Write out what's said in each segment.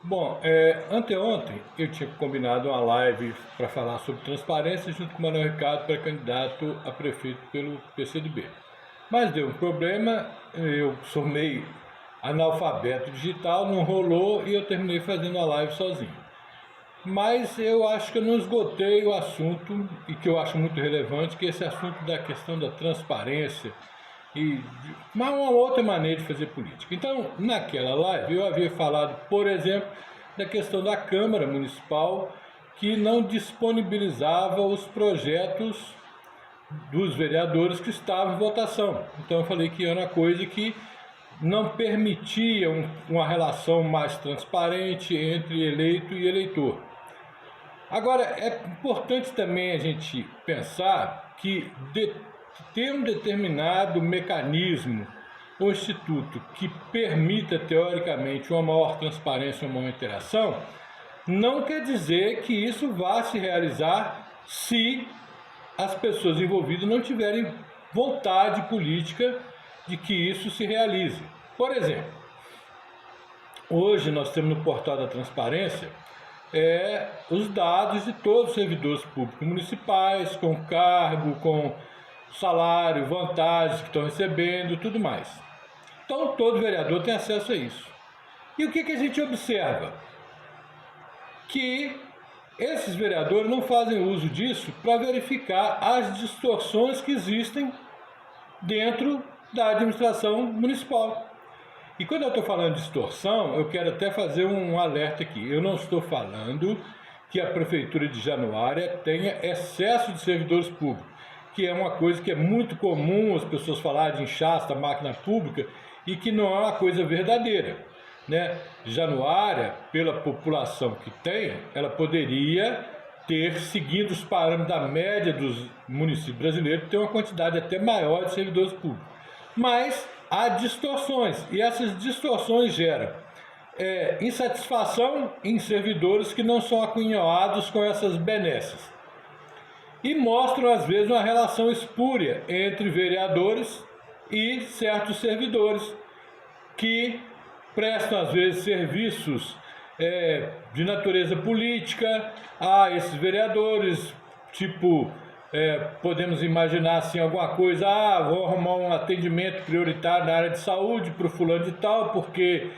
Bom, anteontem eu tinha combinado uma live para falar sobre transparência junto com o Manuel Ricardo para candidato a prefeito pelo PCdoB. Mas deu um problema, eu sou meio analfabeto digital, não rolou e eu terminei fazendo a live sozinho. Mas eu acho que eu não esgotei o assunto e que eu acho muito relevante, que é esse assunto da questão da transparência e uma outra maneira de fazer política. Então, naquela live, eu havia falado, por exemplo, da questão da Câmara Municipal, que não disponibilizava os projetos dos vereadores que estavam em votação. Então, eu falei que era uma coisa que não permitia uma relação mais transparente entre eleito e eleitor. Agora, é importante também a gente pensar que ter um determinado mecanismo ou instituto que permita, teoricamente, uma maior transparência, uma maior interação, não quer dizer que isso vá se realizar se as pessoas envolvidas não tiverem vontade política de que isso se realize. Por exemplo, hoje nós temos no portal da transparência os dados de todos os servidores públicos municipais, com cargo, com salário, vantagens que estão recebendo, tudo mais. Então todo vereador tem acesso a isso. E o que a gente observa? Que esses vereadores não fazem uso disso para verificar as distorções que existem dentro da administração municipal. E quando eu estou falando de distorção, eu quero até fazer um alerta aqui. Eu não estou falando que a Prefeitura de Januária tenha excesso de servidores públicos, que é uma coisa que é muito comum as pessoas falarem de inchaço da máquina pública e que não é uma coisa verdadeira, né? Januária, pela população que tem, ela poderia ter, seguindo os parâmetros da média dos municípios brasileiros, ter uma quantidade até maior de servidores públicos. Mas há distorções, e essas distorções geram insatisfação em servidores que não são acunhados com essas benesses. E mostram, às vezes, uma relação espúria entre vereadores e certos servidores que prestam, às vezes, serviços de natureza política a esses vereadores, tipo, podemos imaginar assim, alguma coisa, vou arrumar um atendimento prioritário na área de saúde para o fulano de tal, porque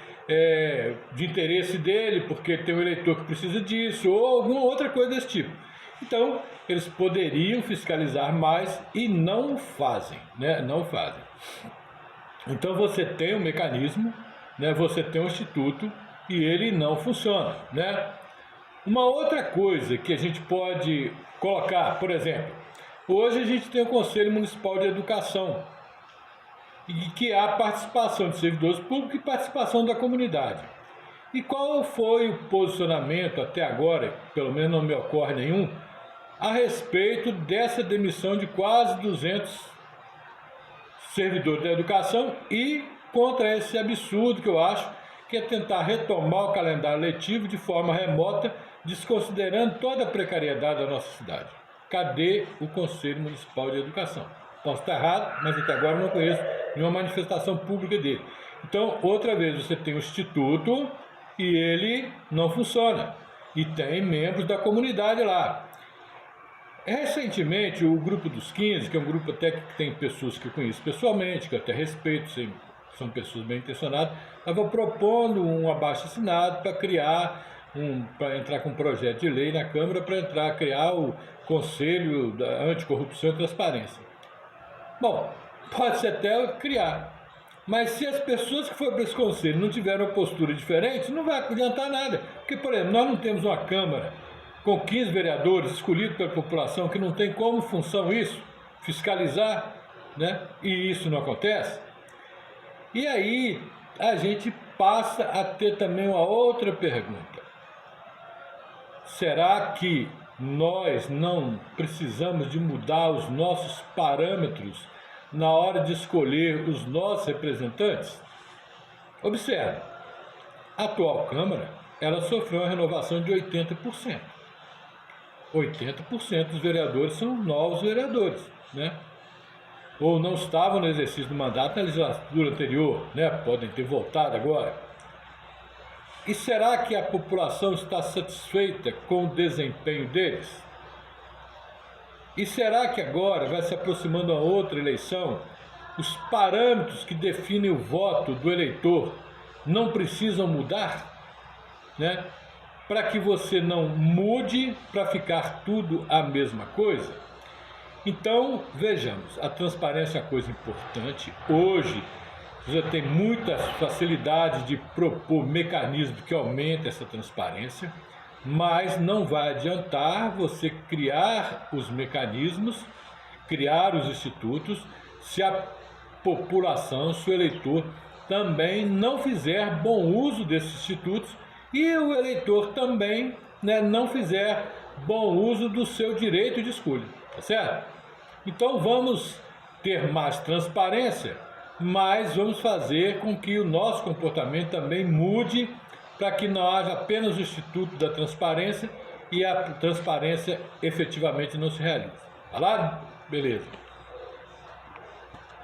de interesse dele, porque tem um eleitor que precisa disso, ou alguma outra coisa desse tipo. Então, eles poderiam fiscalizar mais e não fazem, né? Não fazem. Então, você tem um mecanismo, né? Você tem um instituto e ele não funciona, né? Uma outra coisa que a gente pode colocar, por exemplo, hoje a gente tem o Conselho Municipal de Educação, e que há participação de servidores públicos e participação da comunidade. E qual foi o posicionamento até agora, pelo menos não me ocorre nenhum, a respeito dessa demissão de quase 200 servidores da educação e contra esse absurdo que eu acho que é tentar retomar o calendário letivo de forma remota, desconsiderando toda a precariedade da nossa cidade. Cadê o Conselho Municipal de Educação? Posso estar errado, mas até agora não conheço nenhuma manifestação pública dele. Então, outra vez, você tem o Instituto e ele não funciona. E tem membros da comunidade lá. Recentemente, o Grupo dos 15, que é um grupo até que tem pessoas que eu conheço pessoalmente, que eu até respeito, são pessoas bem intencionadas, estava propondo um abaixo-assinado para criar para entrar com um projeto de lei na Câmara para criar o Conselho da Anticorrupção e Transparência. Bom, pode-se até criar, mas se as pessoas que foram para esse conselho não tiveram uma postura diferente, não vai adiantar nada. Porque, por exemplo, nós não temos uma Câmara com 15 vereadores escolhidos pela população que não tem como função isso, fiscalizar, né? E isso não acontece. E aí a gente passa a ter também uma outra pergunta. Será que nós não precisamos de mudar os nossos parâmetros na hora de escolher os nossos representantes? Observe, a atual Câmara, ela sofreu uma renovação de 80%. 80% dos vereadores são novos vereadores, né? Ou não estavam no exercício do mandato na legislatura anterior, né? Podem ter voltado agora. E será que a população está satisfeita com o desempenho deles? E será que agora vai se aproximando a outra eleição, os parâmetros que definem o voto do eleitor não precisam mudar? Né? Para que você não mude para ficar tudo a mesma coisa? Então, vejamos, a transparência é uma coisa importante. Hoje, você tem muitas facilidades de propor mecanismos que aumentem essa transparência, mas não vai adiantar você criar os mecanismos, criar os institutos, se a população, se o eleitor também não fizer bom uso desses institutos e o eleitor também, né, não fizer bom uso do seu direito de escolha, tá certo? Então vamos ter mais transparência, mas vamos fazer com que o nosso comportamento também mude para que não haja apenas o Instituto da Transparência e a transparência efetivamente não se realize. Falado? Beleza.